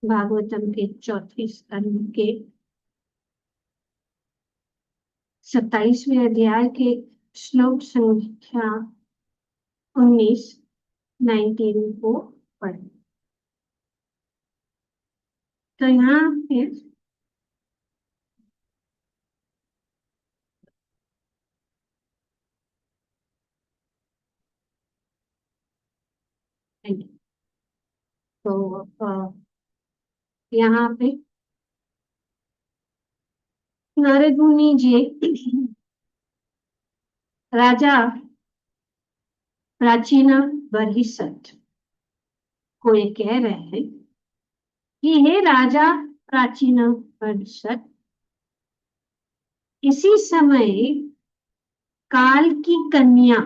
भागवतम के चौथे स्कंद के 27वें अध्याय के श्लोक संख्या 19 को पढ़ें। तो यहाँ पे तो यहाँ पे नारद मुनि जी राजा प्राचीन बरहिसठ को ये कह रहे हैं कि हे राजा प्राचीन बरहिसठ, इसी समय काल की कन्या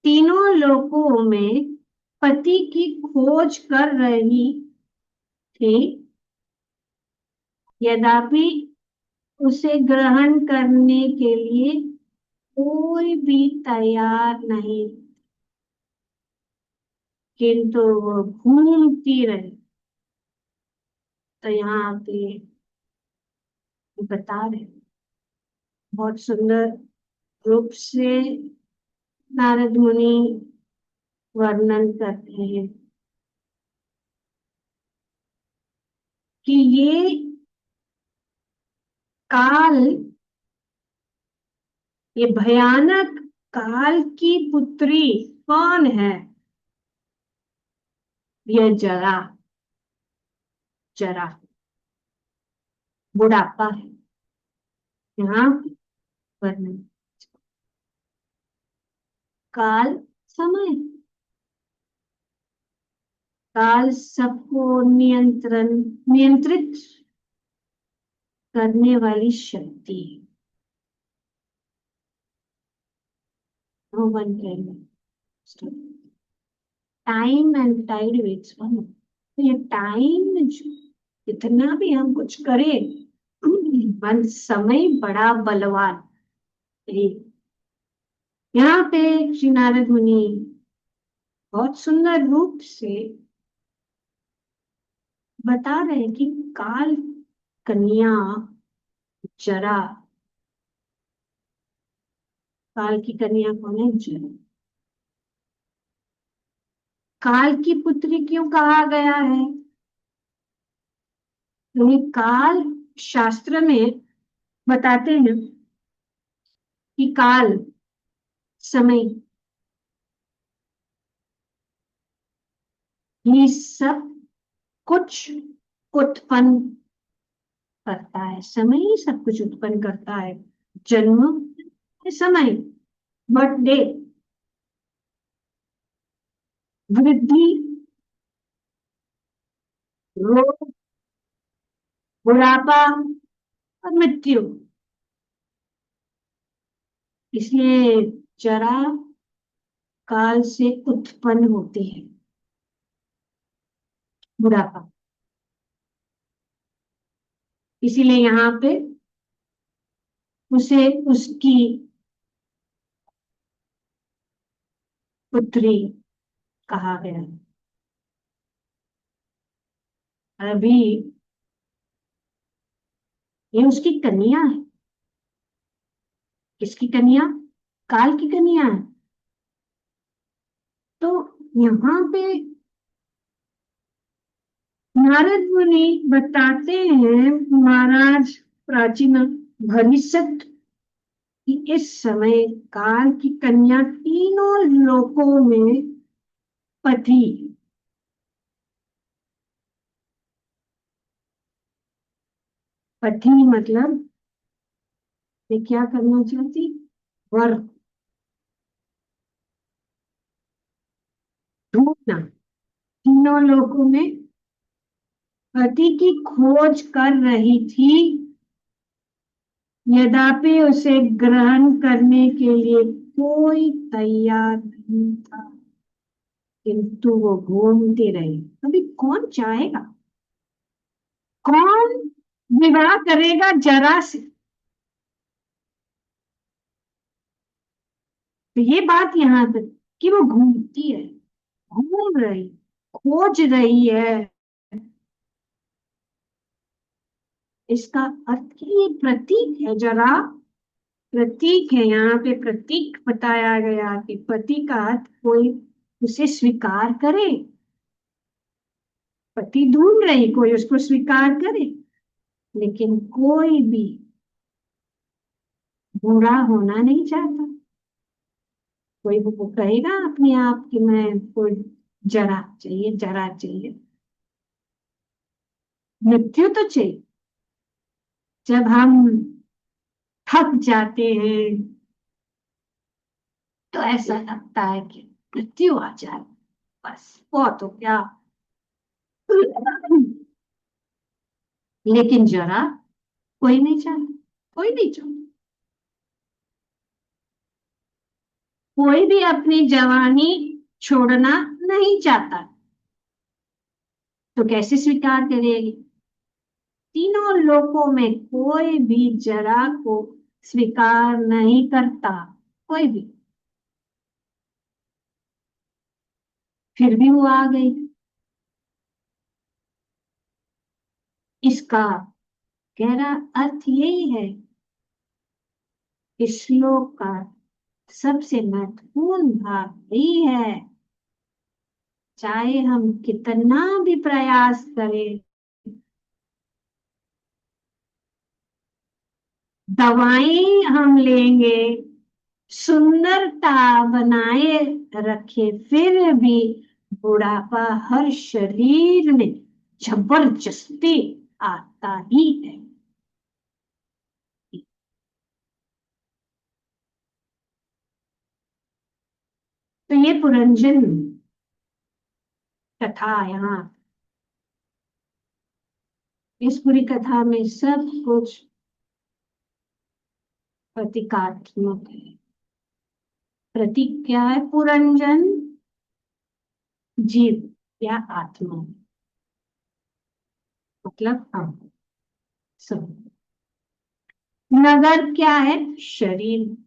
तीनों लोकों में पति की खोज कर रही थी, यद्यपि उसे ग्रहण करने के लिए कोई भी तैयार नहीं, किंतु वो घूमती रही। तो यहाँ पे बता रहे बहुत सुंदर रूप से नारद मुनि वर्णन करते हैं कि ये काल, ये भयानक काल की पुत्री कौन है? यह जरा जरा बुढ़ापा है। यहाँ वर्णन काल समय, काल सबको नियंत्रित करने वाली शक्ति है। Time and tide waits one. तो ये टाइम जो इतना भी हम कुछ करें, मन समय बड़ा बलवान है। यहाँ पे श्री नारद मुनि बहुत सुंदर रूप से बता रहे हैं कि काल कन्या जरा, काल की कन्या कौन है? जरा। काल की पुत्री क्यों कहा गया है? क्योंकि काल शास्त्र में बताते हैं कि काल समय ये सब कुछ उत्पन्न करता है। समय ही सब कुछ उत्पन्न करता है। जन्म समय, बर्थडे, वृद्धि, रोग, बुढ़ापा और मृत्यु। इसलिए जरा काल से उत्पन्न होती है। बुढ़ापा, इसीलिए यहाँ पे उसे उसकी पुत्री कहा गया है। अभी ये उसकी कन्या है। किसकी कन्या? काल की कन्या है। तो यहाँ पे नारद मुनि बताते हैं, महाराज प्राचीन भविष्यत, कि इस समय काल की कन्या तीनों लोकों में पति, पति मतलब ये क्या करना चाहती? वर ढूंढना। तीनों लोकों में पति की खोज कर रही थी, यद्यपि उसे ग्रहण करने के लिए कोई तैयार नहीं था, किंतु वो घूमती रही। अभी कौन चाहेगा? कौन विवाह करेगा जरा से? तो ये बात यहाँ पे कि वो घूमती है, घूम रही, खोज रही है इसका अर्थ क्या, ये प्रतीक है, जरा प्रतीक है। यहाँ पे प्रतीक बताया गया कि पति का अर्थ कोई उसे स्वीकार करे, पति ढूंढ रही कोई उसको स्वीकार करे, लेकिन कोई भी बुरा होना नहीं चाहता। कोई वो कहेगा अपने आप कि मैं कोई जरा चाहिए, जरा चाहिए, मृत्यु तो चाहिए। जब हम थक जाते हैं तो ऐसा लगता है कि मृत्यु आ जाए, बस बहुत हो गया। लेकिन जरा कोई नहीं चाहता, कोई नहीं चाहता। कोई भी अपनी जवानी छोड़ना नहीं चाहता, तो कैसे स्वीकार करेगी? तीनों लोकों में कोई भी जरा को स्वीकार नहीं करता, कोई भी। फिर भी वो आ गई। इसका गहरा अर्थ यही है, इस श्लोक का सबसे महत्वपूर्ण भाग यही है, चाहे हम कितना भी प्रयास करें, दवाएं हम लेंगे, सुंदरता बनाए रखे, फिर भी बुढ़ापा हर शरीर में जबरदस्ती आता ही है। तो ये पुरंजन कथा, यहाँ इस पूरी कथा में सब कुछ प्रतीकात्मक है। प्रतीक क्या है? पुरंजन जीव या आत्मा, मतलब हम सब। नगर क्या है? शरीर,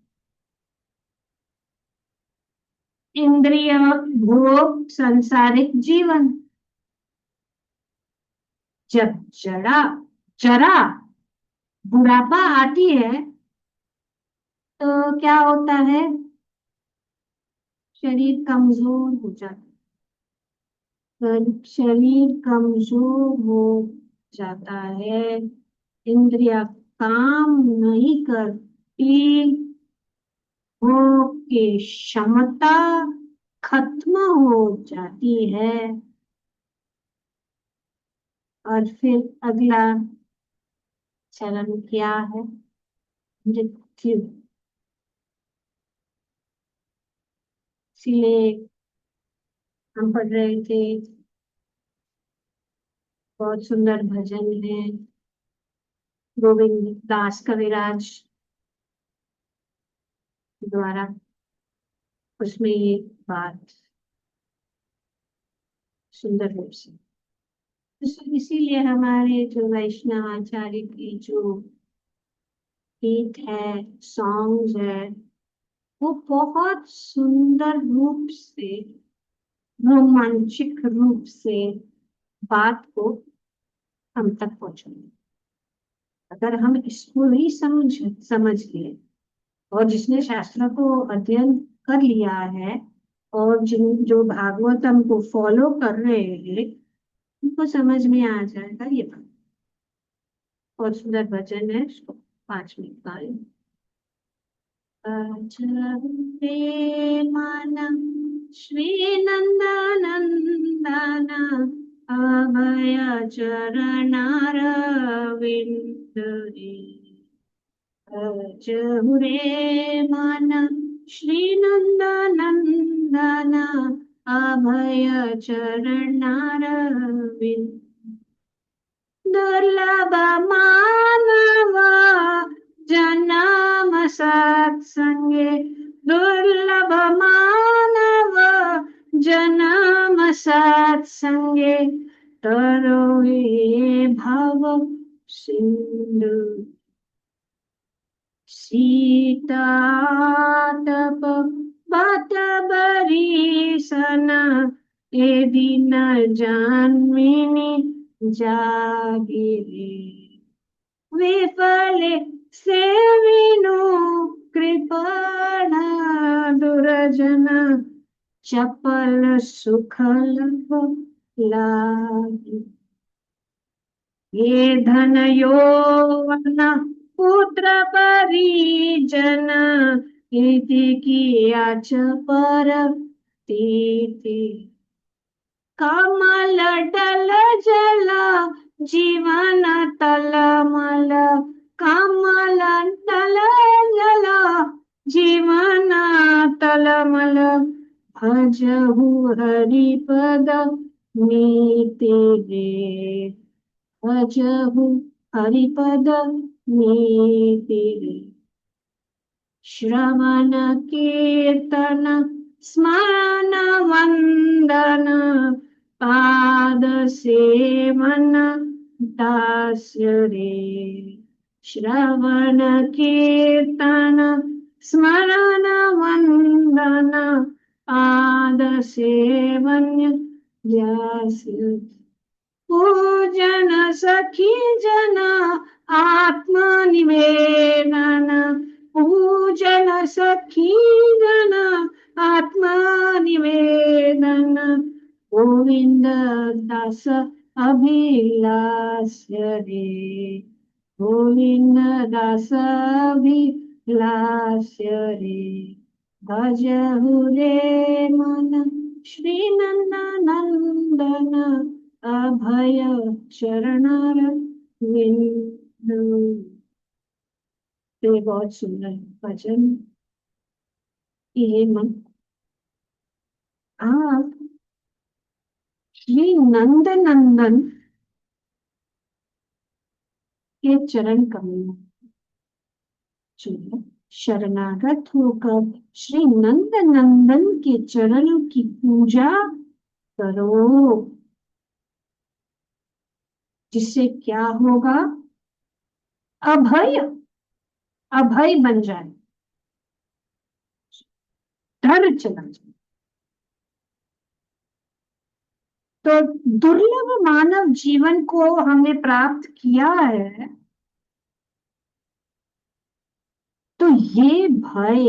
इंद्रिय, भोग, सांसारिक जीवन। जब जरा जरा बुढ़ापा आती है तो क्या होता है? शरीर कमजोर हो जाता है, शरीर कमजोर हो जाता है, इंद्रिया काम नहीं करती, भोग की क्षमता खत्म हो जाती है, और फिर अगला चरण क्या है? मृत्यु। इसीलिए हम पढ़ रहे थे, बहुत सुंदर भजन है गोविंद दास कविराज द्वारा, उसमें ये बात सुंदर रूप से, इसीलिए हमारे जो वैष्णव आचार्य की जो गीत है, सॉन्ग्स है, वो बहुत सुंदर रूप से, रोमांचिक रूप से बात को हम तक पहुंचाएंगे। अगर हम इसको ही समझ लिए, और जिसने शास्त्र को अध्ययन कर लिया है और जिन जो भागवतम को फॉलो कर रहे हैं, उनको समझ में आ जाएगा ये बात। और सुंदर भजन है, इसको 5 मिनट का है। भजते मन श्री नंदनंदन, अभय चरणार विंद रे। भज रे मन श्री नंदनंदन, अभय चरणार विंद। दुर्लभ मानव जन्म सत्संगे, दुर्लभ मानव जन्म सत्संगे, तरो ये भव सिंधु। सीता तप बत बरीसन, ए दिन जन्मिनी जागिरे। विफले सेविनु कृपण दुर्जन चपल सुखल लागी। ये धन यौवन पुत्र परिजन इति कियाच पर तीति। कमल डल जल जीवन तलमल कमल डल जल जीवन तलमल भजहु हरिपद नीति रे भजहु हरिपद नीति रे। श्रवण कीर्तन स्मरण वंदन पाद सेवन दास्य रे। श्रवण कीर्तन स्मरण वंदन पाद सेवन दास्य। पूजन सखी जन आत्मनिवेदन पूजन सखी जन आत्मनिवेदन गोविंद दास अभिलाष्य रे गोविंद दास अभिलाष्य रे। भजहु रे मन श्री नंदन अभय चरणार विंद। तो ये बहुत सुंदर भजन। ये मन आप श्री नंद नंदन के चरण कमलों शरणागत होकर श्री नंद नंदन के चरणों की पूजा करो, जिससे क्या होगा? अभय अभय बन जाए, डर चला जाए। तो दुर्लभ मानव जीवन को हमने प्राप्त किया है, तो ये भय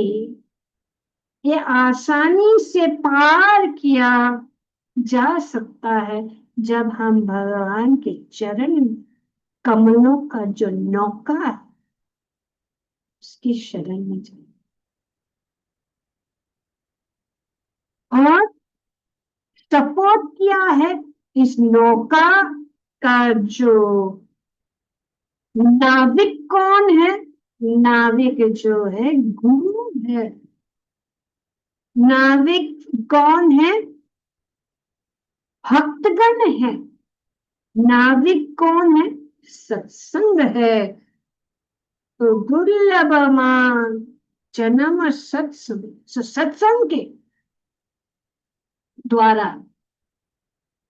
ये आसानी से पार किया जा सकता है जब हम भगवान के चरण कमलों का जो नौका है उसकी शरण में जाए। और सपोर्ट किया है इस नौका का जो नाविक कौन है? नाविक जो है गुरु है। नाविक कौन है? भक्तगण है। नाविक कौन है? सत्संग है। तो दुर्लभ मान जन्म सत्संग के द्वारा,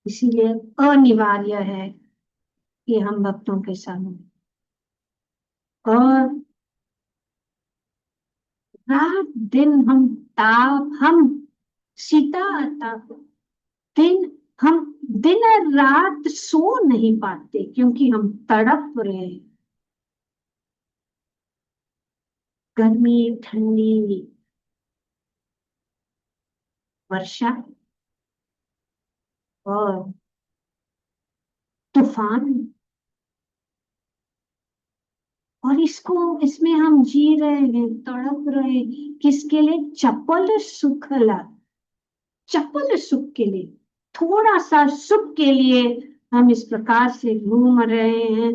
इसीलिए अनिवार्य है कि हम भक्तों के सामने और रात दिन हम सीता ताप हम दिन रात सो नहीं पाते क्योंकि हम तड़प रहे। गर्मी, ठंडी, वर्षा और तूफान, और इसमें हम जी रहे हैं, तड़प रहे हैं। किसके लिए? चपल सुख के लिए, थोड़ा सा सुख के लिए हम इस प्रकार से घूम रहे हैं,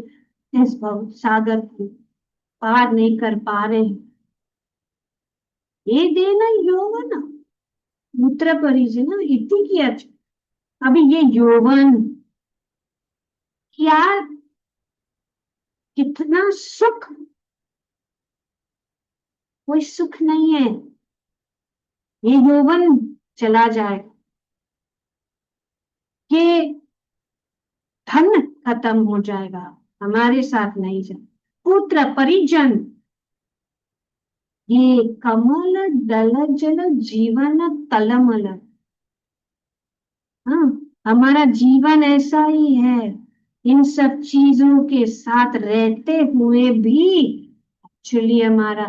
इस भव सागर को पार नहीं कर पा रहे। ये देना यौवन पुत्र परिजन इति किया। अभी ये यौवन क्या, कितना सुख, कोई सुख नहीं है। ये यौवन चला जाए, ये धन खत्म हो जाएगा, हमारे साथ नहीं जाए। पुत्र परिजन, ये कमल दल जल जीवन तलमल। हाँ, हमारा जीवन ऐसा ही है। इन सब चीजों के साथ रहते हुए भी एक्चुअली हमारा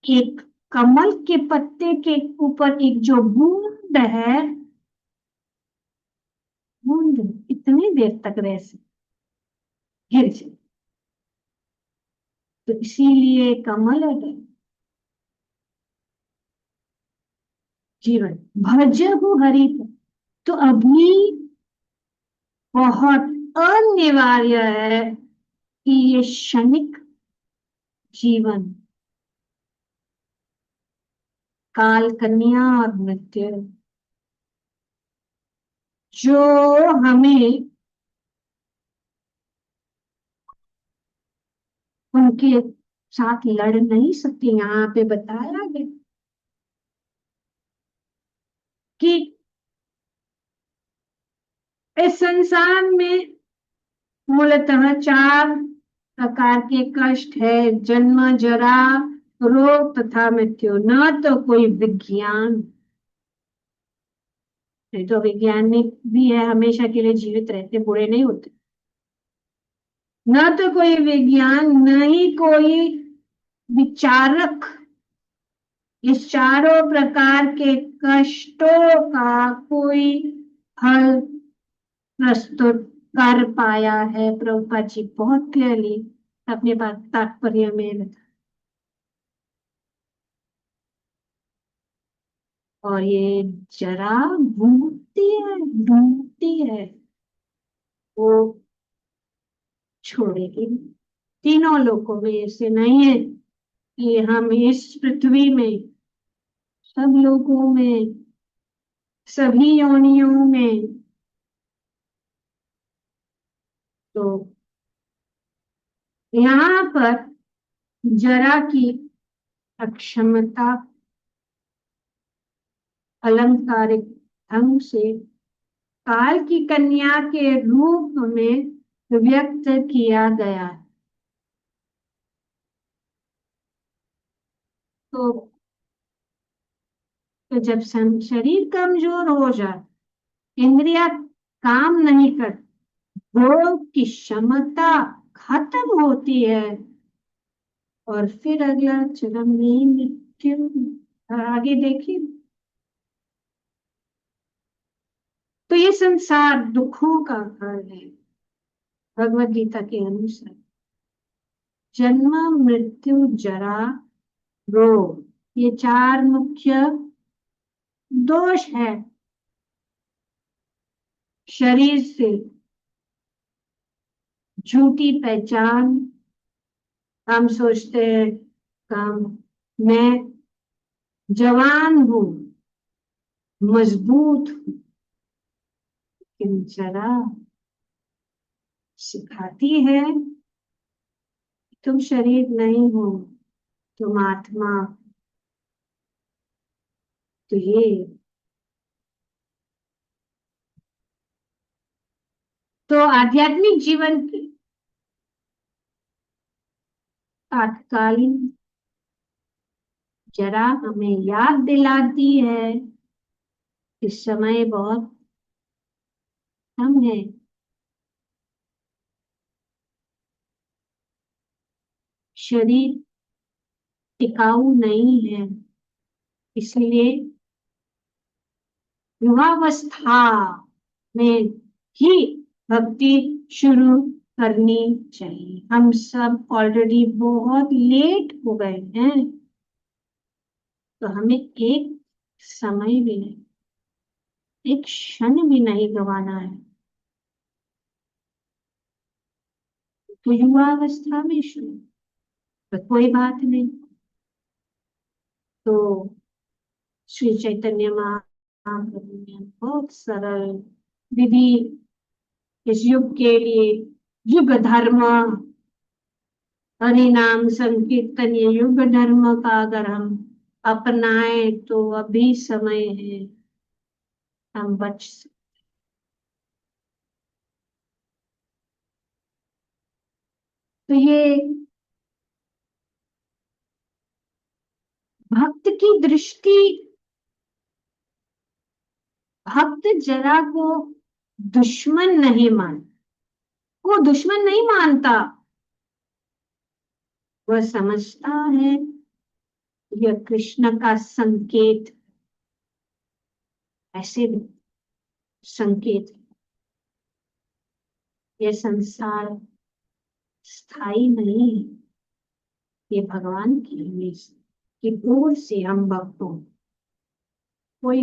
एक कमल के पत्ते के ऊपर एक जो बूंद है, बूंद इतनी देर तक रह सकती, गिर जाए। तो इसीलिए कमल है जीवन, भजहु हरि को। तो अभी बहुत अनिवार्य है कि ये क्षणिक जीवन, काल कन्या और मृत्यु, जो हमें उनके साथ लड़ नहीं सकती। यहाँ पे बताया गया कि इस संसार में मूलतः चार प्रकार के कष्ट है, जन्म, जरा, रोग तथा मृत्यु। न तो कोई विज्ञान, नहीं तो वैज्ञानिक भी है, हमेशा के लिए जीवित रहते, बुरे नहीं होते। न तो कोई विज्ञान, न ही कोई विचारक इस चारों प्रकार के कष्टों का कोई हल प्रस्तुत कर पाया है। प्रभुपाद जी बहुत क्लियरली अपने बात तात्पर्य में बता, और ये जरा ढूंढती है, वो छोड़ेगी नहीं। तीनों लोगों में ऐसे नहीं है कि हम इस पृथ्वी में, सब लोगों में, सभी योनियों में, तो यहाँ पर जरा की अक्षमता अलंकारिक ढंग से काल की कन्या के रूप में व्यक्त किया गया है। तो, तो जब शरीर कमजोर हो जाए, इंद्रिया काम नहीं करती, भोग की क्षमता खत्म होती है, और फिर अगला जन्म में मृत्यु। आगे देखिए, तो ये संसार दुखों का घर है भगवत गीता के अनुसार। जन्म, मृत्यु, जरा, रोग, ये चार मुख्य दोष है शरीर से। झूठी पहचान, हम सोचते हैं काम, मैं जवान हूं, मजबूत हूं, लेकिन जरा सिखाती है तुम शरीर नहीं हो, तुम आत्मा। तो ये, तो आध्यात्मिक जीवन की तात्कालीन जरा हमें याद दिलाती है कि समय बहुत कम है, शरीर टिकाऊ नहीं है, इसलिए युवावस्था में ही भक्ति शुरू करनी चाहिए। हम सब ऑलरेडी बहुत लेट हो गए हैं, तो हमें एक समय भी नहीं, एक क्षण भी नहीं गंवाना है। तो युवावस्था में शुरू, तो कोई बात नहीं। तो श्री चैतन्य महाप्रभु ने बहुत सरल विधि इस युग के लिए, युग धर्म, हरि नाम संकीर्तन, ये युग धर्म का अगर हम अपनाए तो अभी समय है, हम बच सकते। तो ये भक्त की दृष्टि, भक्त जरा को दुश्मन नहीं मान, वो दुश्मन नहीं मानता, वह समझता है यह कृष्ण का संकेत, ऐसे संकेत, ये संसार स्थायी नहीं है, ये भगवान की इमेज कि दूर से हम भक्तों कोई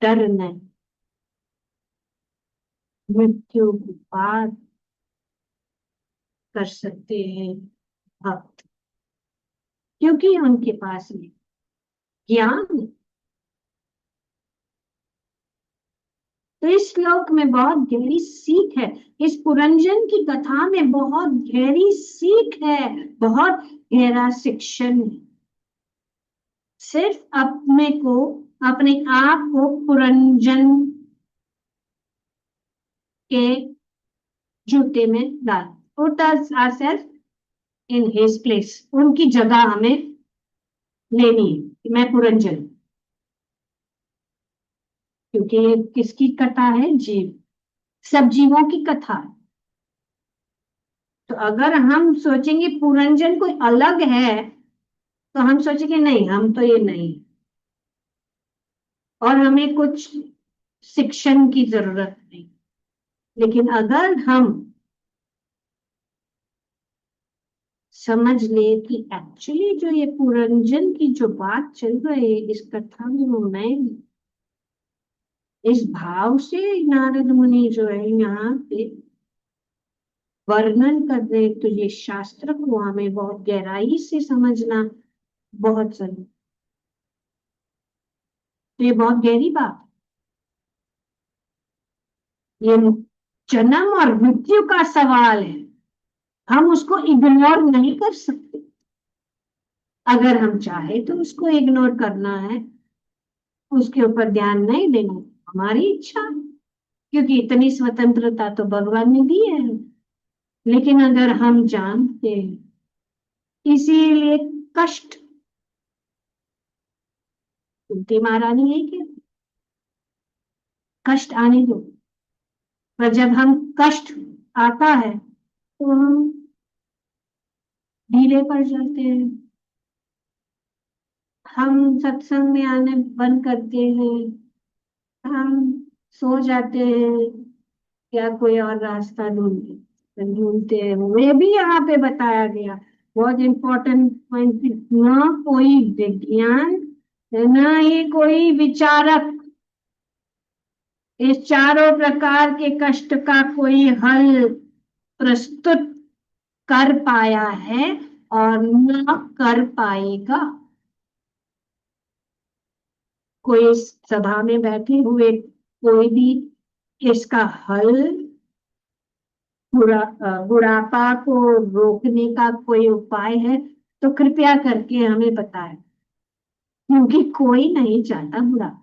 डर नहीं, मृत्यु को पार कर सकते हैं भक्त, क्योंकि उनके पास में ज्ञान है। तो इस श्लोक में बहुत गहरी सीख है, इस पुरंजन की कथा में बहुत गहरी सीख है, बहुत गहरा शिक्षण है। सिर्फ अपने को, अपने आप को पुरंजन के जूते में डाल, put ourselves in his place, उनकी जगह हमें लेनी है कि मैं पुरंजन, क्योंकि ये किसकी कथा है? जीव, सब जीवों की कथा है। तो अगर हम सोचेंगे पुरंजन कोई अलग है, तो हम सोचेंगे नहीं, हम तो ये नहीं, और हमें कुछ शिक्षण की जरूरत नहीं। लेकिन अगर हम समझ ले कि एक्चुअली जो ये पुरंजन की जो बात चल रही है इस कथा में, वो मैं, इस भाव से नारद मुनि जो है यहाँ पे वर्णन कर रहे, तो ये शास्त्र को हमें बहुत गहराई से समझना बहुत जरूरी। तो ये बहुत गहरी बात, ये जन्म और मृत्यु का सवाल है, हम उसको इग्नोर नहीं कर सकते। अगर हम चाहे तो उसको इग्नोर करना है, उसके ऊपर ध्यान नहीं देना, हमारी इच्छा, क्योंकि इतनी स्वतंत्रता तो भगवान ने दी है। लेकिन अगर हम जानते हैं, इसीलिए कष्ट कुंती महारानी है कि कष्ट आने दो, पर जब हम कष्ट आता है तो हम ढीले पड़ जाते हैं, हम सत्संग में आने बंद करते हैं, हम सो जाते हैं, या कोई और रास्ता ढूंढते ढूंढते हैं। वे भी यहाँ पे बताया गया, बहुत इंपॉर्टेंट पॉइंट, ना कोई विज्ञान, ना ही कोई विचारक इस चारों प्रकार के कष्ट का कोई हल प्रस्तुत कर पाया है और न कर पाएगा। कोई सभा में बैठे हुए कोई भी इसका हल, बुढ़ापा को रोकने का कोई उपाय है तो कृपया करके हमें बताएं, क्योंकि कोई नहीं चाहता बुढ़ापा,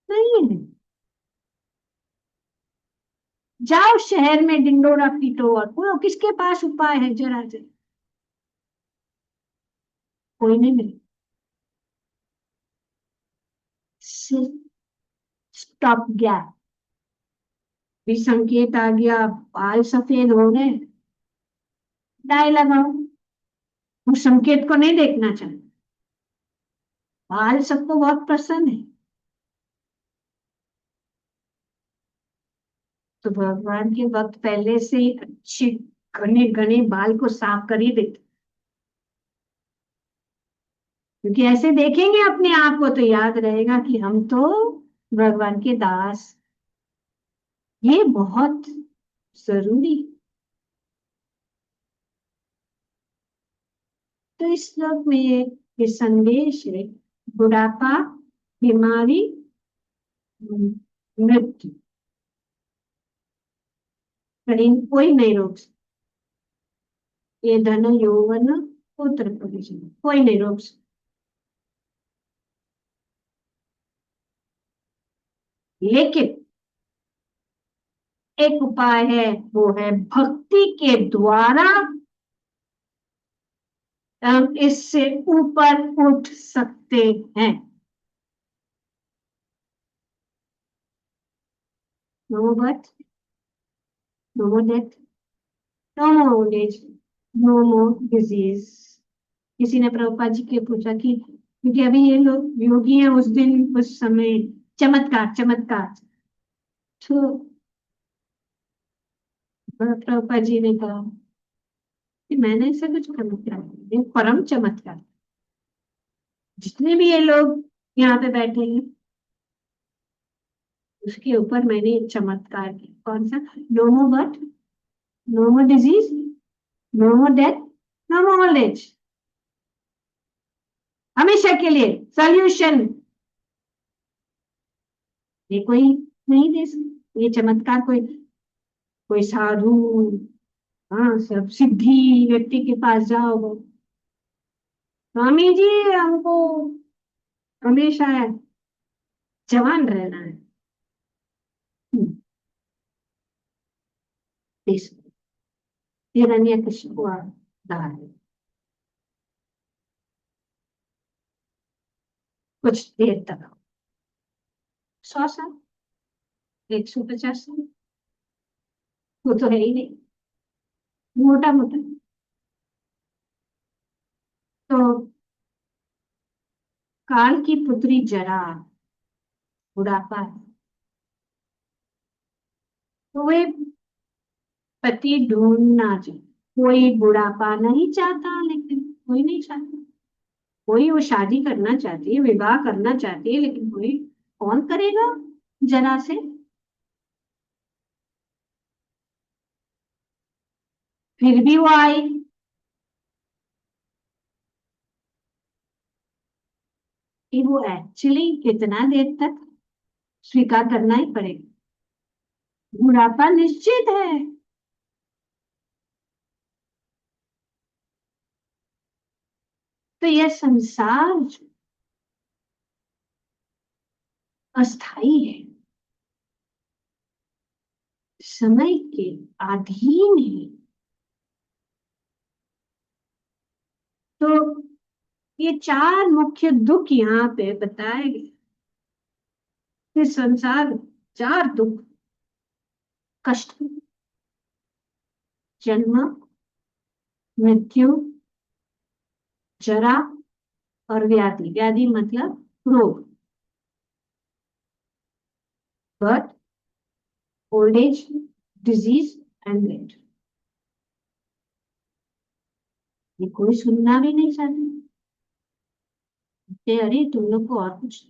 नहीं है। जाओ शहर में डिंडोरा पीटो और बोलो किसके पास उपाय है, जरा जरा, कोई नहीं मिले। स्टॉप गैप भी संकेत आ गया, बाल सफेद हो गए, डाई लगाओ, उस संकेत को नहीं देखना चाहिए। बाल सबको बहुत पसंद है, तो भगवान के वक्त पहले से ही अच्छे घने घने बाल को साफ कर ही देते, क्योंकि ऐसे देखेंगे अपने आप को तो याद रहेगा कि हम तो भगवान के दास, ये बहुत जरूरी। तो इस श्लोक में ये संदेश है, बुढ़ापा, बीमारी, मृत्यु कहीं कोई नहीं रोक सकता, ये धन यौवन पुत्र परिजन कोई नहीं रोक सकता। लेकिन एक उपाय है, वो है भक्ति के द्वारा हम इससे ऊपर उठ सकते हैं। नो मोर बर्थ, नो मोर डेथ, नो मोर ओल्ड एज, नो मोर डिजीज। किसी ने प्रभुपाद जी के पूछा कि क्योंकि अभी ये लोग योगी हैं, उस दिन उस समय चमत्कार चमत्कार, तो प्रभुपाद जी ने कहा कि मैंने ऐसा कुछ चमत्कार नहीं, ये परम चमत्कार, जितने भी ये लोग यहाँ पे बैठे हैं उसके ऊपर मैंने एक चमत्कार किया। कौन सा? नो मोर बर्थ, नो मोर डिजीज, नो मोर डेथ, नो मोर ओल्ड एज, हमेशा के लिए सॉल्यूशन। ये कोई नहीं दे सकता ये चमत्कार, कोई कोई साधु, हाँ सब सिद्धि व्यक्ति के पास जाओ, स्वामी जी हमको हमेशा जवान रहना है। हम्म, इस हिरण्यकशिपु रहा है कुछ देर तक, 100 साल, 150 साल, वो तो है ही नहीं, मोटा मोटा। तो काल की पुत्री जरा, बुढ़ापा है, तो वे पति ढूंढना चाहिए। कोई बुढ़ापा नहीं चाहता, लेकिन कोई नहीं चाहता, कोई वो शादी करना चाहती है, विवाह करना चाहती है, लेकिन कोई कौन करेगा जरा से। फिर भी वो आई, कि वो एक्चुअली कितना देर तक स्वीकार करना ही पड़ेगा, बुढ़ापा निश्चित है। तो यह संसार जो अस्थाई है, समय के अधीन है, तो ये चार मुख्य दुख यहाँ पे बताए गए कि संसार, चार दुख, कष्ट, जन्म, मृत्यु, जरा और व्याधि। व्याधि मतलब रोग, birth, old age, disease and death. ये कोई सुनना भी नहीं चाहता, अरे तुम लोग को और कुछ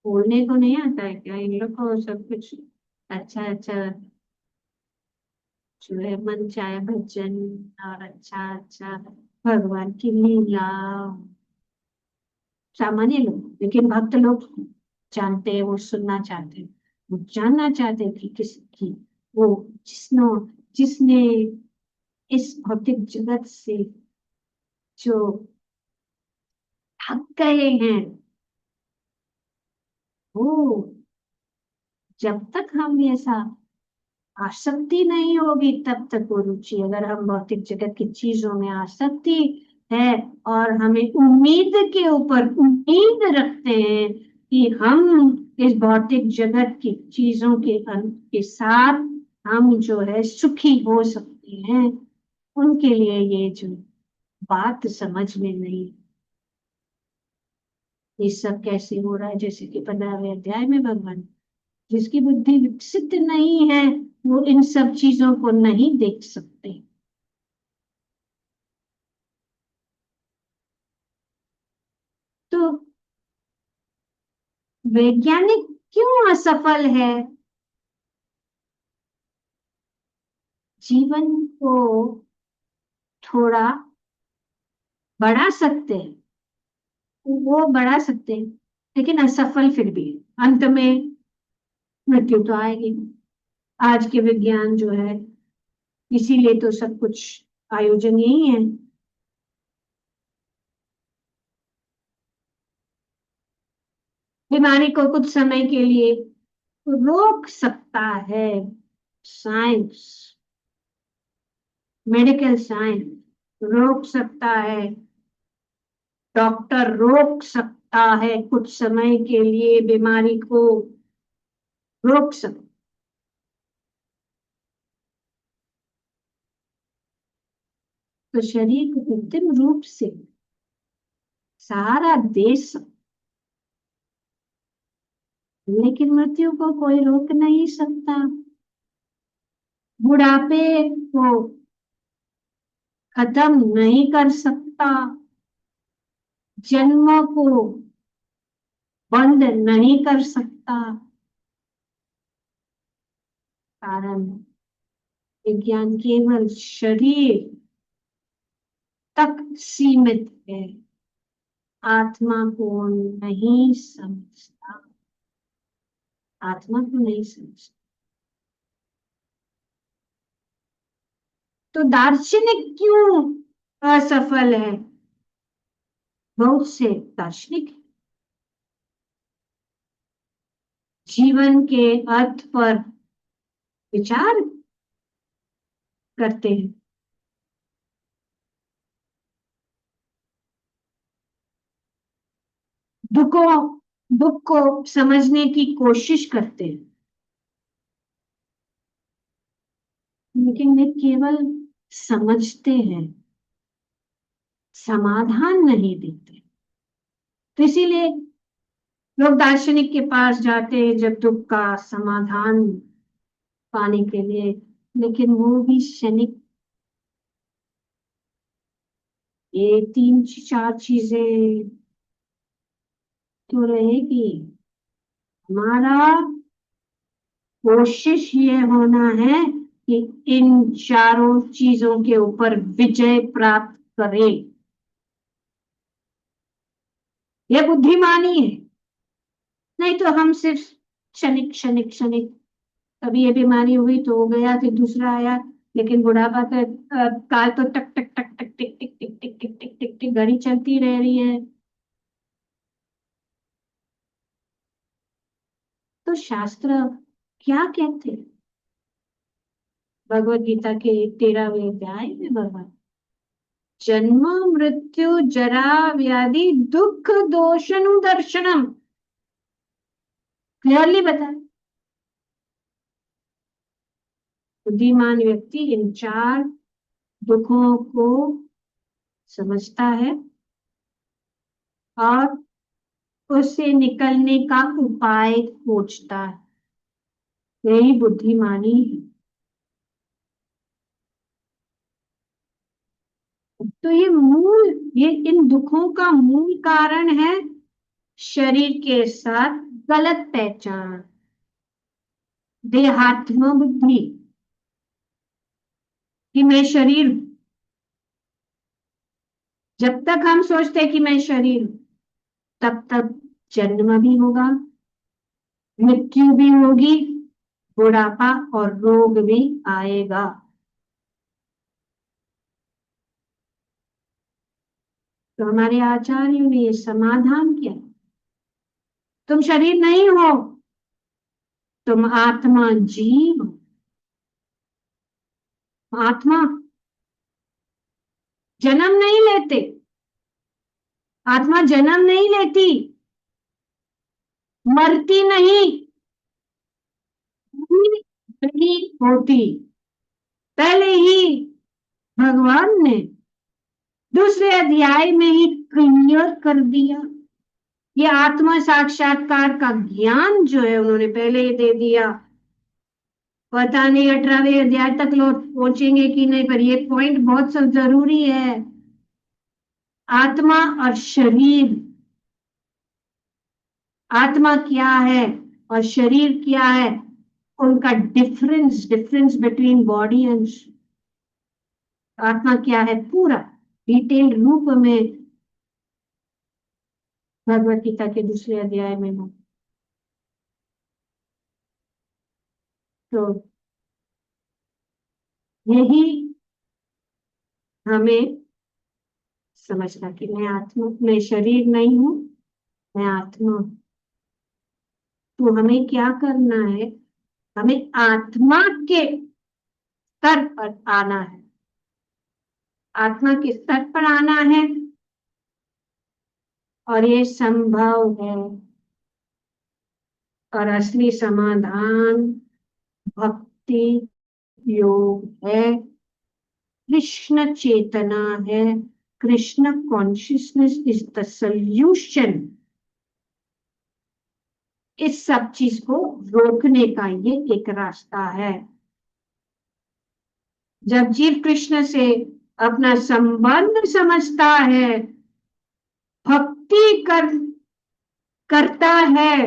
बोलने को नहीं आता है क्या? इन लोग को सब कुछ अच्छा अच्छा जो है, मन चाहे भजन और अच्छा अच्छा भगवान की लीला, सामान्य लोग, लेकिन भक्त लोग जानते हैं, वो सुनना चाहते हैं, वो जानना चाहते हैं कि किसकी, वो जिसने जिसने इस भौतिक जगत से जो थक गए हैं, वो जब तक हम ऐसा आसक्ति नहीं होगी तब तक वो रुचि, अगर हम भौतिक जगत की चीजों में आसक्ति है और हमें उम्मीद के ऊपर उम्मीद रखते हैं कि हम इस भौतिक जगत की चीजों के साथ हम जो है सुखी हो सकते हैं, उनके लिए ये जो बात समझ में नहीं, ये सब कैसे हो रहा है। जैसे कि 15वें अध्याय में भगवान, जिसकी बुद्धि विकसित नहीं है वो इन सब चीजों को नहीं देख सकते। तो वैज्ञानिक क्यों असफल है? जीवन को थोड़ा बढ़ा सकते हैं, वो बढ़ा सकते हैं, लेकिन असफल फिर भी, अंत में मृत्यु तो आएगी। आज के विज्ञान जो है, इसीलिए तो सब कुछ आयोजन यही है। बीमारी को कुछ समय के लिए रोक सकता है साइंस, मेडिकल साइंस रोक सकता है, डॉक्टर रोक सकता है, कुछ समय के लिए बीमारी को रोक सकता, तो शरीर को कृत्रिम रूप से सारा देश, लेकिन मृत्यु को कोई रोक नहीं सकता। बुढ़ापे को खत्म नहीं कर सकता, जन्मों को बंद नहीं कर सकता। कारण विज्ञान केवल शरीर तक सीमित है, आत्मा को नहीं समझता, आत्मा को नहीं समझता। तो दार्शनिक क्यों असफल है? बहुत से दार्शनिक जीवन के अर्थ पर विचार करते हैं, दुखों दुख को समझने की कोशिश करते हैं, लेकिन वे केवल समझते हैं, समाधान नहीं देते। तो इसीलिए लोग दार्शनिक के पास जाते हैं जब दुख का समाधान पाने के लिए, लेकिन वो भी क्षणिक। ये तीन चार चीजें तो रहेगी। हमारा कोशिश ये होना है कि इन चारों चीजों के ऊपर विजय प्राप्त करें। ये बुद्धिमानी है। नहीं तो हम सिर्फ क्षणिक क्षणिक क्षणिक, कभी ये बीमारी हुई तो हो गया, फिर दूसरा आया, लेकिन बुढ़ापा का काल तो टक टक टक टक टिक टिक टिक टिक टिक टिक टिक टिक घड़ी चलती रह रही है। तो शास्त्र क्या कहते हैं? भगवत गीता के 13वें अध्याय में भगवान जन्म मृत्यु जरा व्याधि दुख दोषनु दर्शनम क्लियरली बताया। बुद्धिमान व्यक्ति इन चार दुखों को समझता है और उससे निकलने का उपाय खोजता है। यही बुद्धिमानी है। तो ये इन दुखों का मूल कारण है शरीर के साथ गलत पहचान, देहात्म बुद्धि कि मैं शरीर हूं। जब तक हम सोचते हैं कि मैं शरीर हूं, तब तक जन्म भी होगा, मृत्यु भी होगी, बुढ़ापा और रोग भी आएगा। तो हमारे आचार्यों ने ये समाधान किया, तुम शरीर नहीं हो, तुम आत्मा जीव हो। आत्मा जन्म नहीं लेते, आत्मा जन्म नहीं लेती, मरती नहीं, नहीं होती। पहले ही भगवान ने दूसरे अध्याय में ही क्लियर कर दिया। ये आत्मा साक्षात्कार का ज्ञान जो है उन्होंने पहले ही दे दिया। पता नहीं 18वें अध्याय तक लोग पहुंचेंगे कि नहीं, पर ये पॉइंट बहुत सब जरूरी है। आत्मा और शरीर, आत्मा क्या है और शरीर क्या है, उनका डिफरेंस बिटवीन बॉडी एंड आत्मा क्या है, पूरा डिटेल्ड रूप में भगवत गीता के दूसरे अध्याय में हो। तो यही हमें समझना कि मैं आत्मा, मैं शरीर नहीं हूं, मैं आत्मा हूं। तो हमें क्या करना है? हमें आत्मा के स्तर पर आना है, आत्मा के स्तर पर आना है। और ये संभव है। और असली समाधान भक्ति योग है। कृष्ण चेतना है, Krishna consciousness is the solution. इस सब चीज को रोकने का ये एक रास्ता है। जब जीव कृष्ण से अपना संबंध समझता है, भक्ति करता है,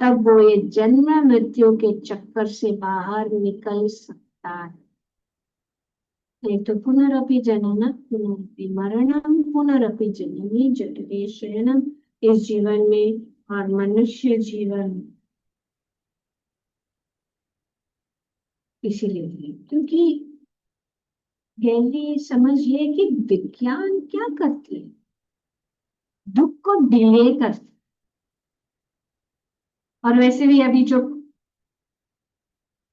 तब वो ये जन्म मृत्यु के चक्कर से बाहर निकल सकता है। नहीं तो पुनरपि जनन पुनरपि मरणम पुनरपि जननी जठरे शयनम, इस जीवन में और मनुष्य जीवन इसीलिए, क्योंकि गहरी समझ ये कि विज्ञान क्या करती है, दुख को डिले करती। और वैसे भी अभी जो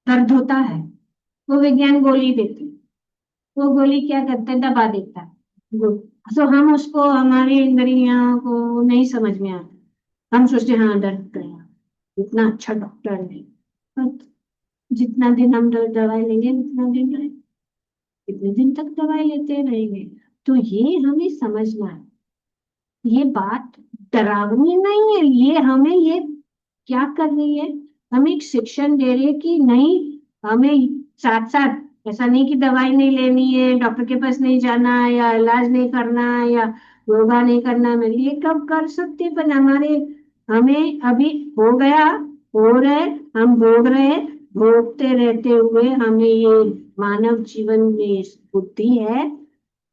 दर्द होता है वो विज्ञान गोली देते, वो गोली क्या करता है, दबा देता है। तो हम उसको, हमारी इंद्रियों को नहीं समझ में आता, हम सोचते हैं हाँ दर्द गया, इतना अच्छा डॉक्टर है। पर जितना दिन हम दवाई लेंगे उतना दिन रहे, कितने दिन तक दवाई लेते रहेंगे। तो ये हमें समझना है, ये बात डरावनी नहीं है, ये हमें ये क्या कर रही है, हमें एक शिक्षण दे रही है कि नहीं, हमें साथ साथ, ऐसा नहीं कि दवाई नहीं लेनी है, डॉक्टर के पास नहीं जाना है, या इलाज नहीं करना है, या योगा नहीं करना, मैं ये कब कर सकते, पर हमारे, हमें अभी हो गया, हो रहे, हम भोग रहे हैं, भोगते रहते हुए हमें ये मानव जीवन में बुद्धि है,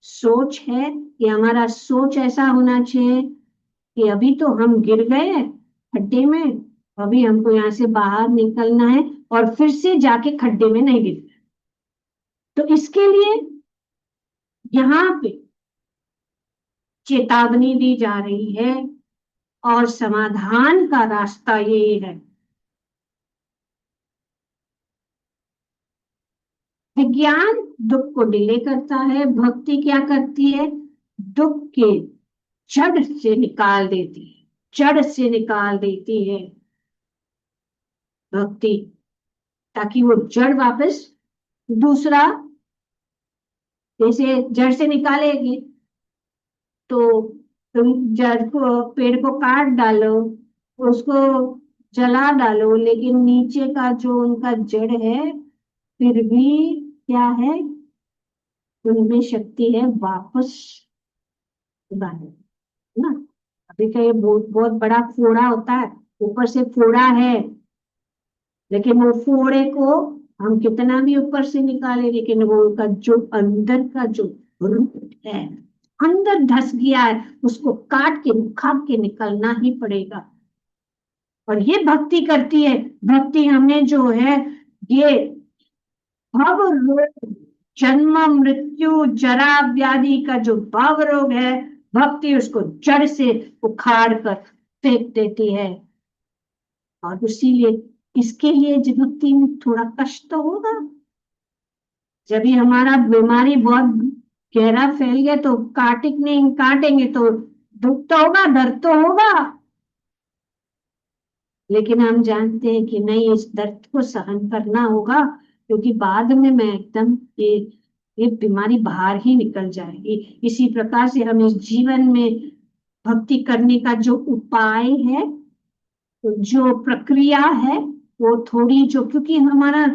सोच है कि हमारा सोच ऐसा होना चाहिए कि अभी तो हम गिर गए हैं खड्डे में, अभी हमको यहाँ से बाहर निकलना है और फिर से जाके खड्डे में नहीं गिरना। तो इसके लिए यहाँ पे चेतावनी दी जा रही है और समाधान का रास्ता ये है। विज्ञान दुख को डिले करता है, भक्ति क्या करती है, दुख के जड़ से निकाल देती है, जड़ से निकाल देती है भक्ति, ताकि वो जड़ वापस दूसरा, जैसे जड़ से निकालेगी तो तुम जड़ को, पेड़ को काट डालो, उसको जला डालो, लेकिन नीचे का जो उनका जड़ है फिर भी क्या है, उनमें शक्ति है वापस उगाने, है ना। अभी का ये बहुत बहुत बड़ा फोड़ा होता है, ऊपर से फोड़ा है, लेकिन वो फोड़े को हम कितना भी ऊपर से निकाले, लेकिन वो का जो अंदर का जो रूट है, अंदर धस गया है, उसको काट के उखाड़ के निकलना ही पड़ेगा। और ये भक्ति करती है, भक्ति हमें जो है ये भव रोग, जन्म मृत्यु जरा व्याधि का जो भव रोग है, भक्ति उसको जड़ से उखाड़ कर फेंक देती है। और इसीलिए इसके लिए भक्ति में थोड़ा कष्ट तो होगा, जब भी हमारा बीमारी बहुत गहरा फैल गया तो काटेंगे तो दुख तो होगा, दर्द तो होगा, लेकिन हम जानते हैं कि नहीं, इस दर्द को सहन करना होगा, क्योंकि बाद में मैं एकदम ये बीमारी बाहर ही निकल जाएगी। इसी प्रकार से हम इस जीवन में भक्ति करने का जो उपाय है, जो प्रक्रिया है, वो थोड़ी जो, क्योंकि हमारा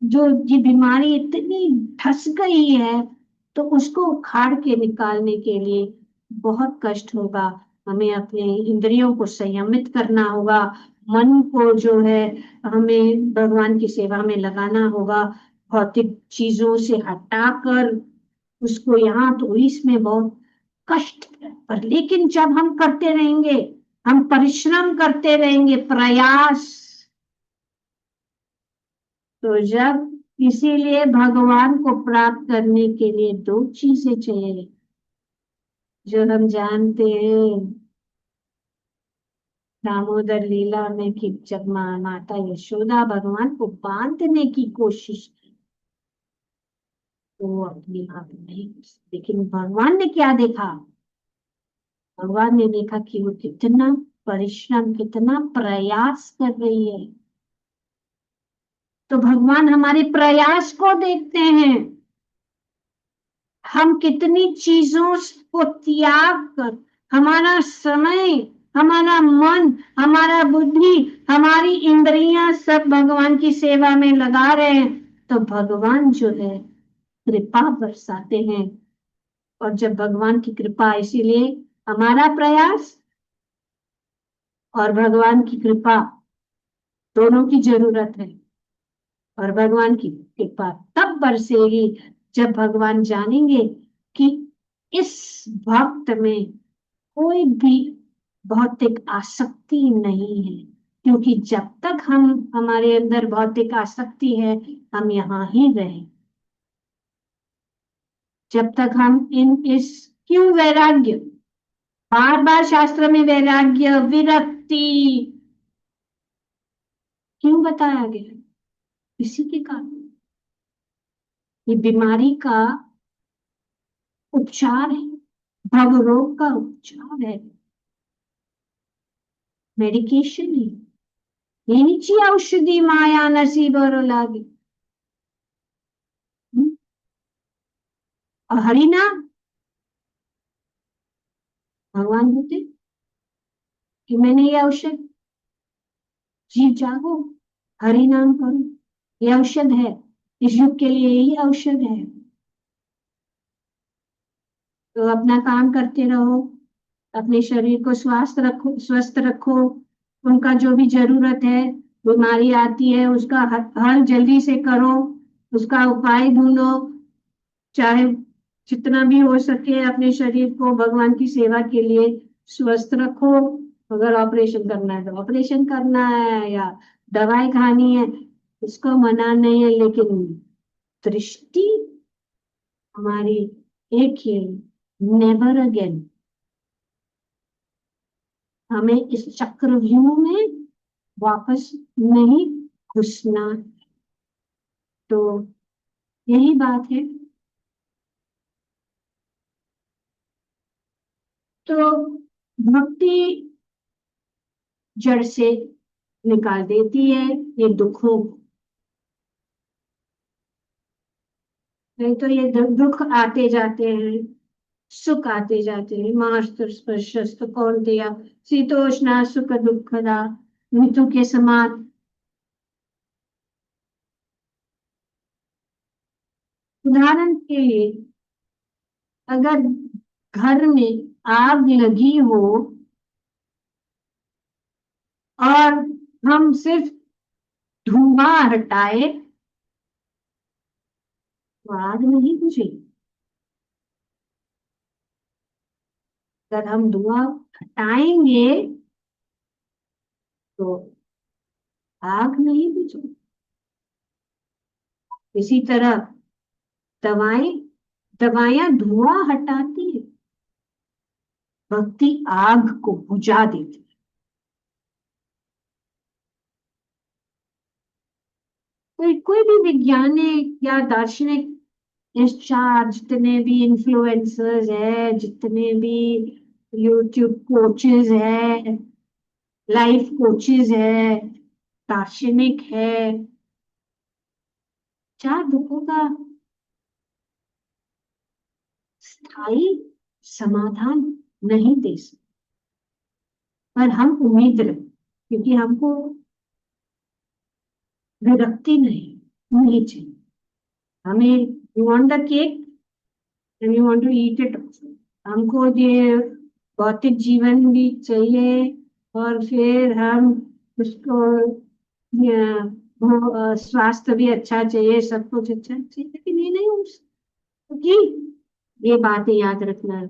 जो ये बीमारी इतनी धस गई है, तो उसको उखाड़ के निकालने के लिए बहुत कष्ट होगा। हमें अपने इंद्रियों को संयमित करना होगा, मन को जो है हमें भगवान की सेवा में लगाना होगा, भौतिक चीजों से हटाकर उसको, यहाँ तो इसमें बहुत कष्ट है, पर लेकिन जब हम करते रहेंगे, हम परिश्रम करते रहेंगे, प्रयास, तो जब, इसीलिए भगवान को प्राप्त करने के लिए दो चीजें चाहिए, जो हम जानते हैं दामोदर लीला में, कि जब माता यशोदा भगवान को बांधने की कोशिश की तो वो अपने आप नहीं, लेकिन भगवान ने क्या देखा, भगवान ने देखा कि वो कितना परिश्रम, कितना प्रयास कर रही है, तो भगवान हमारे प्रयास को देखते हैं, हम कितनी चीजों को त्याग कर, हमारा समय, हमारा मन, हमारा बुद्धि, हमारी इंद्रियां सब भगवान की सेवा में लगा रहे हैं, तो भगवान जो है कृपा बरसाते हैं। और जब भगवान की कृपा, इसीलिए हमारा प्रयास और भगवान की कृपा दोनों की जरूरत है। और भगवान की कृपा तब बरसेगी जब भगवान जानेंगे कि इस भक्त में कोई भी भौतिक आसक्ति नहीं है। क्योंकि जब तक हम, हमारे अंदर भौतिक आसक्ति है, हम यहाँ ही रहे। जब तक हम इस, क्यों वैराग्य, बार बार शास्त्र में वैराग्य, विरक्ति क्यों बताया गया? इसी के कारण। ये बीमारी का उपचार है, भव रोग का उपचार है, मेडिकेशन है। नीची औषधि माया नसीब और लागे। और हरि नाम, भगवान बोलते कि मैंने ये औषध, जीव जागो, हरि नाम करो, ये औषध है, इस युग के लिए यही औषध है। तो अपना काम करते रहो, अपने शरीर को स्वस्थ रखो। उनका जो भी जरूरत है, बीमारी आती है, उसका हल जल्दी से करो, उसका उपाय ढूंढो। चाहे जितना भी हो सके अपने शरीर को भगवान की सेवा के लिए स्वस्थ रखो। अगर ऑपरेशन करना है तो ऑपरेशन करना है, या दवाई खानी है, इसको मना नहीं है, लेकिन दृष्टि हमारी एक ही, नेवर अगेन। हमें इस चक्रव्यूह में वापस नहीं घुसना। तो यही बात है। तो भक्ति जड़ से निकाल देती है ये दुखों को। नहीं तो ये दुख आते जाते हैं, सुख आते जाते हैं। मास्तर स्पर्शस्त कौन्तेय शीतोष्णा सुख दुखदा ऋतु के समान। उदाहरण के लिए, अगर घर में आग लगी हो और हम सिर्फ धुआं हटाए तो आग नहीं बुझेगी। अगर हम धुआं हटाएंगे तो आग नहीं बुझेगी। इसी तरह दवाएं, दवाइयां धुआं हटाती है, भक्ति आग को बुझा देती है। कोई भी वैज्ञानिक या दार्शनिक, इस चार जितने भी इन्फ्लुएंसर्स है, जितने भी यूट्यूब कोचेस है, लाइफ कोचेस है, दार्शनिक है, चार दुखों का स्थायी समाधान नहीं दे सकते। पर हम उम्मीद रखें, क्योंकि हमको विरक्ति नहीं चाहिए। हमें, you want the cake and you want to eat it. हमको ये भौतिक जीवन भी चाहिए, और फिर हम उसको वो स्वास्थ्य भी अच्छा चाहिए, सब कुछ अच्छा चाहिए, लेकिन ये नहीं हो सकता। क्योंकि ये बातें याद रखना,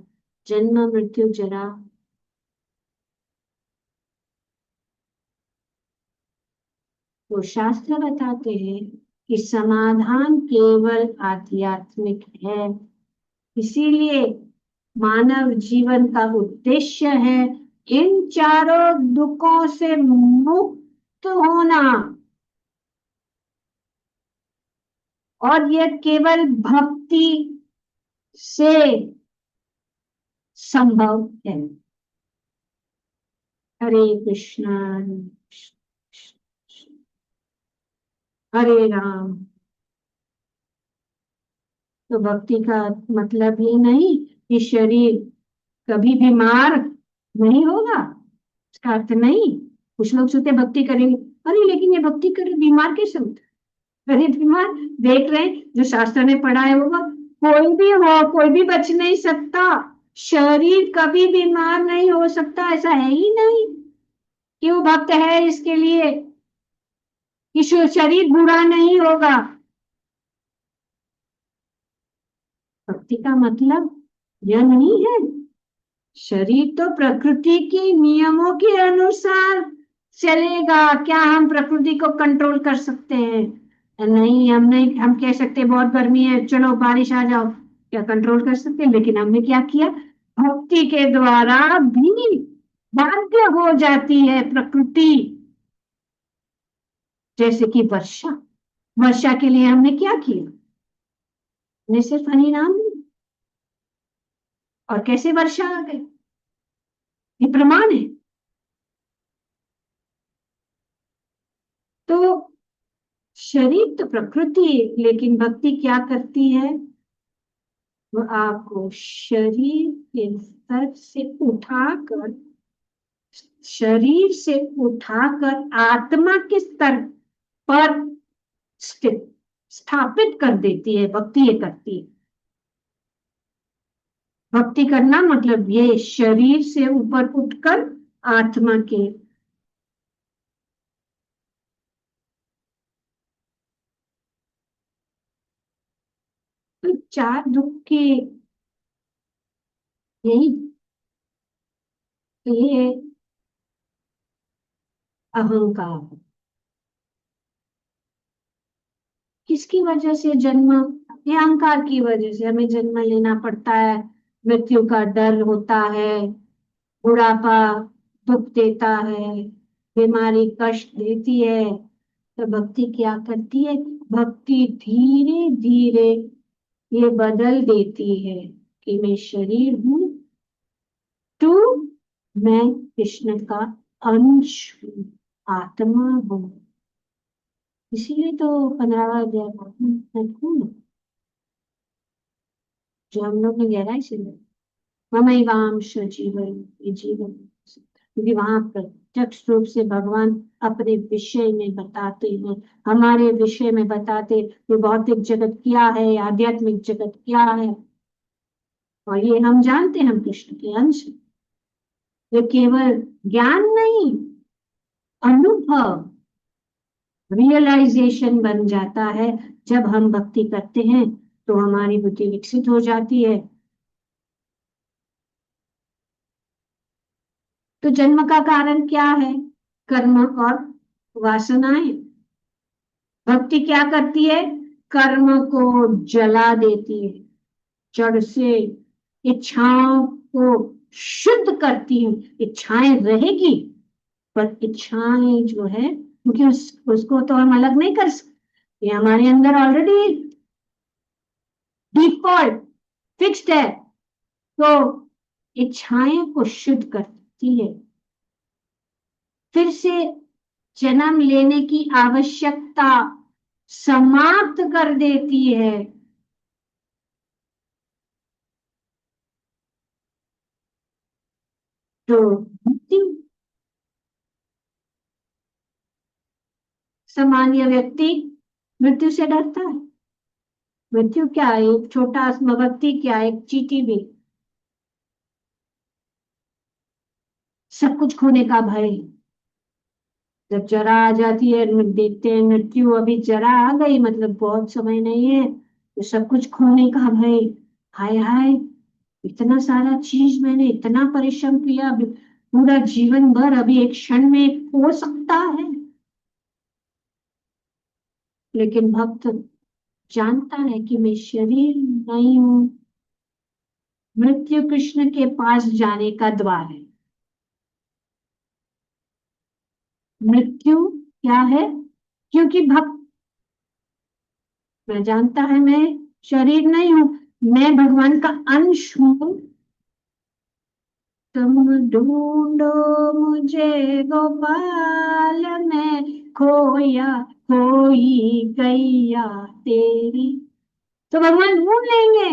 जन्म मृत्यु जरा, तो शास्त्र बताते हैं कि समाधान केवल आध्यात्मिक है। इसीलिए मानव जीवन का उद्देश्य है इन चारों दुखों से मुक्त होना। और यह केवल भक्ति से संभव है। हरे कृष्णा। हरे राम। तो भक्ति का मतलब ये नहीं कि शरीर कभी बीमार नहीं होगा, इसका अर्थ नहीं। कुछ लोग सोचते हैं भक्ति करेंगे, अरे लेकिन ये भक्ति करे बीमार कैसे होता है? अरे बीमार, देख रहे हैं जो शास्त्र ने पढ़ा है वो, कोई भी हो, कोई भी बच नहीं सकता। शरीर कभी बीमार नहीं हो सकता, ऐसा है ही नहीं कि वो भक्त है इसके लिए कि शरीर बुरा नहीं होगा। भक्ति का मतलब यह नहीं है। शरीर तो प्रकृति के नियमों के अनुसार चलेगा। क्या हम प्रकृति को कंट्रोल कर सकते हैं? नहीं, हम नहीं। हम कह सकते हैं बहुत गर्मी है, चलो बारिश आ जाओ, क्या कंट्रोल कर सकते हैं? लेकिन हमने क्या किया, भक्ति के द्वारा भी बाध्य हो जाती है प्रकृति। जैसे कि वर्षा, वर्षा के लिए हमने क्या किया, हमने सिर्फ हरि नाम लिया, और कैसे वर्षा आ गई, ये प्रमाण है। तो शरीर तो प्रकृति है, लेकिन भक्ति क्या करती है, वो आपको शरीर के स्तर से उठाकर, शरीर से उठाकर आत्मा के स्तर पर स्थित, स्थापित कर देती है। भक्ति ये करती है। भक्ति करना मतलब ये शरीर से ऊपर उठकर आत्मा के, तो चार दुख के यही, ये अहंकार किसकी वजह से जन्म, ये अहंकार की वजह से हमें जन्म लेना पड़ता है। मृत्यु का डर होता है, बुढ़ापा दुख देता है, बीमारी कष्ट देती है। तो भक्ति क्या करती है, भक्ति धीरे धीरे ये बदल देती है कि मैं शरीर हूं, तू, मैं कृष्ण का अंश हूँ, आत्मा हूँ। इसीलिए तो 15वां अध्याय महत्वपूर्ण, जो हम लोग ने गहराई से ममैवांश जीवन, ये जीवन, क्योंकि वहां प्रत्यक्ष रूप से भगवान अपने विषय में बताते हैं, हमारे विषय में बताते ये भौतिक जगत क्या है, आध्यात्मिक जगत क्या है। और ये हम जानते हैं, हम कृष्ण के अंश हैं। ये केवल ज्ञान नहीं, अनुभव, रियलाइजेशन बन जाता है। जब हम भक्ति करते हैं तो हमारी बुद्धि विकसित हो जाती है। तो जन्म का कारण क्या है, कर्म और वासनाएं। भक्ति क्या करती है, कर्म को जला देती है, जड़ से इच्छाओं को शुद्ध करती है। इच्छाएं रहेगी, पर इच्छाएं जो है, क्योंकि उसको तो हम अलग नहीं कर सकते, ये हमारे अंदर ऑलरेडी डिफॉल्ट फिक्स्ड है। तो इच्छाएं को शुद्ध करती है, फिर से जन्म लेने की आवश्यकता समाप्त कर देती है। तो मृत्यु, सामान्य व्यक्ति मृत्यु से डरता है। मृत्यु क्या है, एक छोटा व्यक्ति, क्या है, एक चींटी भी, सब कुछ खोने का भय। जब जरा आ जाती है, देखते हैं मृत्यु अभी जरा आ गई, मतलब बहुत समय नहीं है, तो सब कुछ खोने का भय। हाय हाय, इतना सारा चीज मैंने इतना परिश्रम किया, अभी पूरा जीवन भर अभी एक क्षण में हो सकता है। लेकिन भक्त जानता है कि मैं शरीर नहीं हूं, मृत्यु कृष्ण के पास जाने का द्वार है। मृत्यु क्या है, क्योंकि भक्त मैं जानता है मैं शरीर नहीं हूं, मैं भगवान का अंश हूं, तुम ढूंढो मुझे गोपाल, मैं खोया खोई गैया तेरी। तो भगवान ढूंढ लेंगे,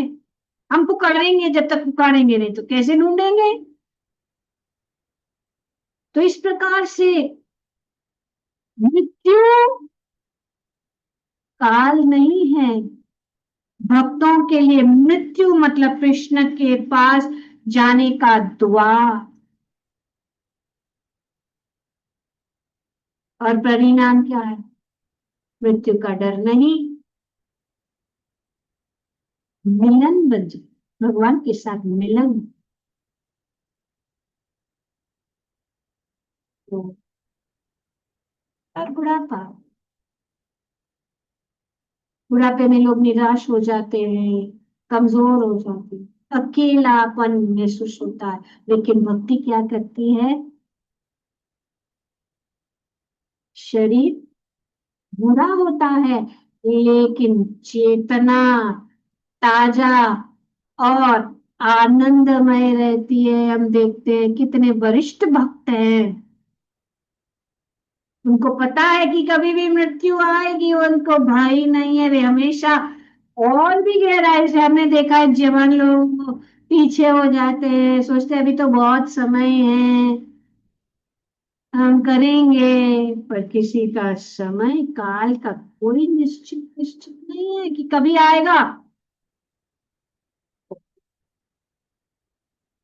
हम पुकारेंगे, जब तक पुकारेंगे नहीं तो कैसे ढूंढेंगे। तो इस प्रकार से मृत्यु काल नहीं है, भक्तों के लिए मृत्यु मतलब कृष्ण के पास जाने का द्वार, और परिणाम क्या है, मृत्यु का डर नहीं, मिलन बन जाए, भगवान के साथ मिलन। तो और बुढ़ापा, बुढ़ापे में लोग निराश हो जाते हैं, कमजोर हो जाते हैं, अकेलापन महसूस होता है। लेकिन भक्ति क्या करती है, शरीर बुरा होता है लेकिन चेतना ताजा और आनंदमय रहती है। हम देखते हैं कितने वरिष्ठ भक्त हैं, उनको पता है कि कभी भी मृत्यु आएगी, उनको भय नहीं है, वे हमेशा और भी गहराई से, हमने देखा है जवान लोग पीछे हो जाते हैं, सोचते हैं अभी तो बहुत समय है, हम करेंगे, पर किसी का समय काल का कोई निश्चित निश्चित नहीं है कि कभी आएगा।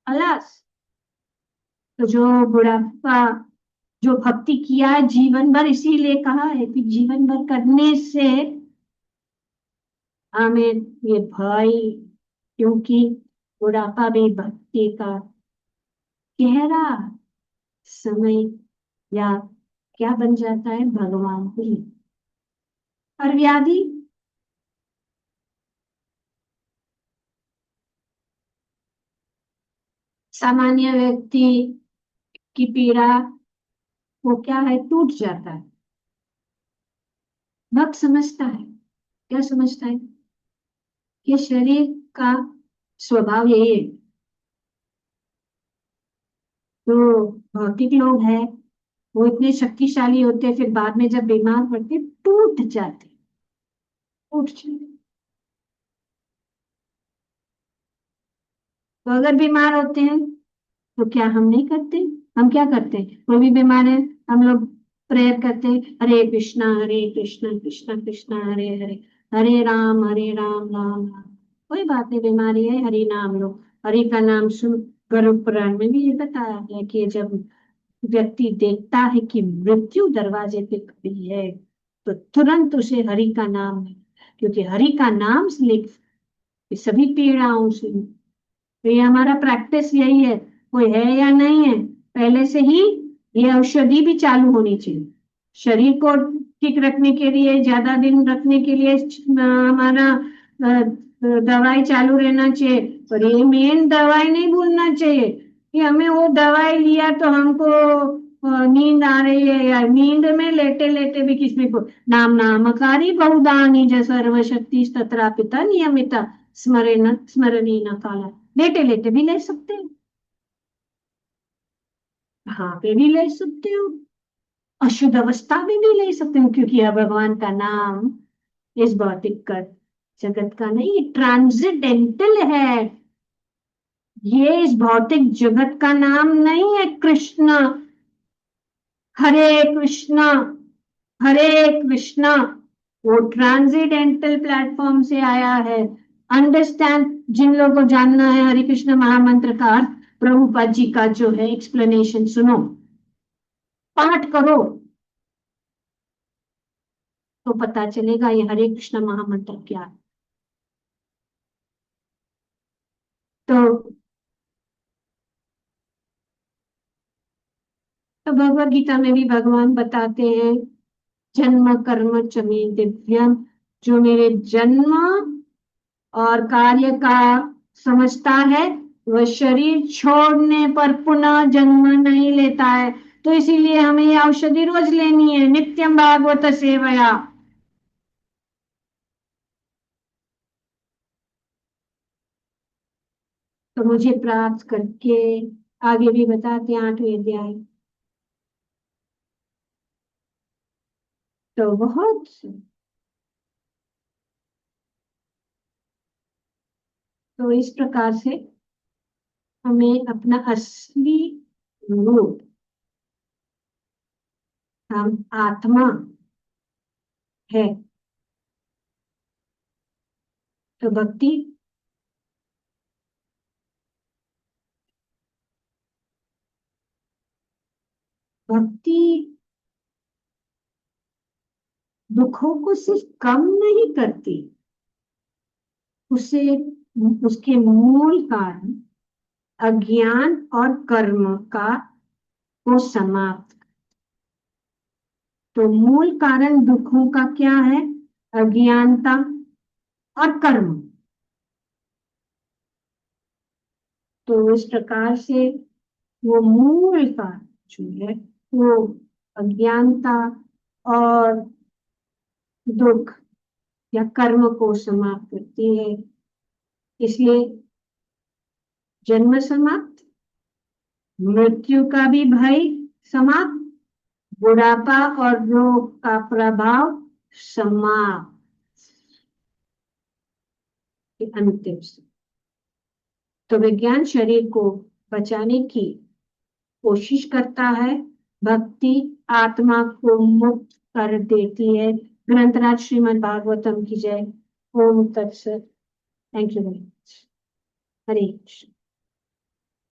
अलास, तो जो बुढ़ापा, जो भक्ति किया है जीवन भर, इसीलिए कहा है कि जीवन भर करने से हमें ये भय, क्योंकि बुढ़ापा भी भक्ति का गहरा समय या क्या बन जाता है, भगवान को ही। और व्याधि, सामान्य व्यक्ति की पीड़ा वो क्या है, टूट जाता है। भक्त समझता है, क्या समझता है, कि शरीर का स्वभाव यही है। तो भौतिक लोग हैं, वो इतने शक्तिशाली होते हैं, फिर बाद में जब बीमार पड़ते टूट जाते, टूट जाते। तो अगर बीमार होते हैं तो क्या हम नहीं करते, हम क्या करते हैं, कोई भी बीमार है हम लोग प्रेयर करते हैं, हरे कृष्णा कृष्णा कृष्णा हरे हरे, हरे राम राम राम। कोई बात नहीं, बीमारी है, हरि नाम लो। हरि का नाम सुन, गरुड़ पुराण में भी ये बताया है कि जब व्यक्ति देखता है कि मृत्यु दरवाजे पे खड़ी है, तो तुरंत उसे हरि का नाम है, क्योंकि हरि का नाम से सभी पीड़ाओं से। तो ये हमारा प्रैक्टिस यही है, कोई है या नहीं है, पहले से ही ये औषधि भी चालू होनी चाहिए, शरीर को ठीक रखने के लिए, ज्यादा दिन रखने के लिए हमारा दवाई चालू रहना चाहिए। पर ये मेन दवाई नहीं भूलना चाहिए कि हमें वो दवाई लिया तो हमको नींद आ रही है, या नींद में लेटे लेटे भी किसमें को नाम नामकारी बहुधा निज सर्वशक्ति तत्रापिता नियमिता स्मरण स्मरणी न काला, लेटे लेटे भी ले सकते हो, हाँ पे भी ले सकते हो, अशुद्ध अवस्था में भी ले सकते हो, क्योंकि यह भगवान का नाम इस भौतिक का जगत का नहीं, ट्रांसेंडेंटल है। ये इस भौतिक जगत का नाम नहीं है। कृष्ण, हरे कृष्णा हरे कृष्णा, वो ट्रांसेंडेंटल प्लेटफॉर्म से आया है। अंडरस्टैंड, जिन लोगों को जानना है हरे कृष्ण महामंत्र का अर्थ, प्रभुपाद जी का जो है एक्सप्लेनेशन सुनो, पाठ करो, तो पता चलेगा ये हरे कृष्ण महामंत्र क्या है। तो भगवत गीता में भी भगवान बताते हैं, जन्म कर्म च मे दिव्यम, जो मेरे जन्म और कार्य का समझता है, वह शरीर छोड़ने पर पुनः जन्म नहीं लेता है। तो इसीलिए हमें ये औषधि रोज लेनी है, नित्यम भागवत सेवया। तो मुझे प्राप्त करके आगे भी बताते हैं 8वें अध्याय। तो बहुत तो इस प्रकार से हमें अपना असली रूप, हम आत्मा है, तो भक्ति भक्ति दुखों को सिर्फ कम नहीं करती, उसे उसके मूल कारण अज्ञान और कर्म का को समाप्त। तो मूल कारण दुखों का क्या है? अज्ञानता और कर्म। तो इस प्रकार से वो मूल कारण जो है वो अज्ञानता और दुख या कर्म को समाप्त करती है। इसलिए जन्म समाप्त, मृत्यु का भी भय समाप्त, बुढ़ापा और रोग का प्रभाव समाप्त। अंतिम से तो विज्ञान शरीर को बचाने की कोशिश करता है, भक्ति आत्मा को मुक्त कर देती है। ग्रंथराज श्रीमद् भागवतम की जय। ओम तत्सत। Thank you very much. Hare Krishna.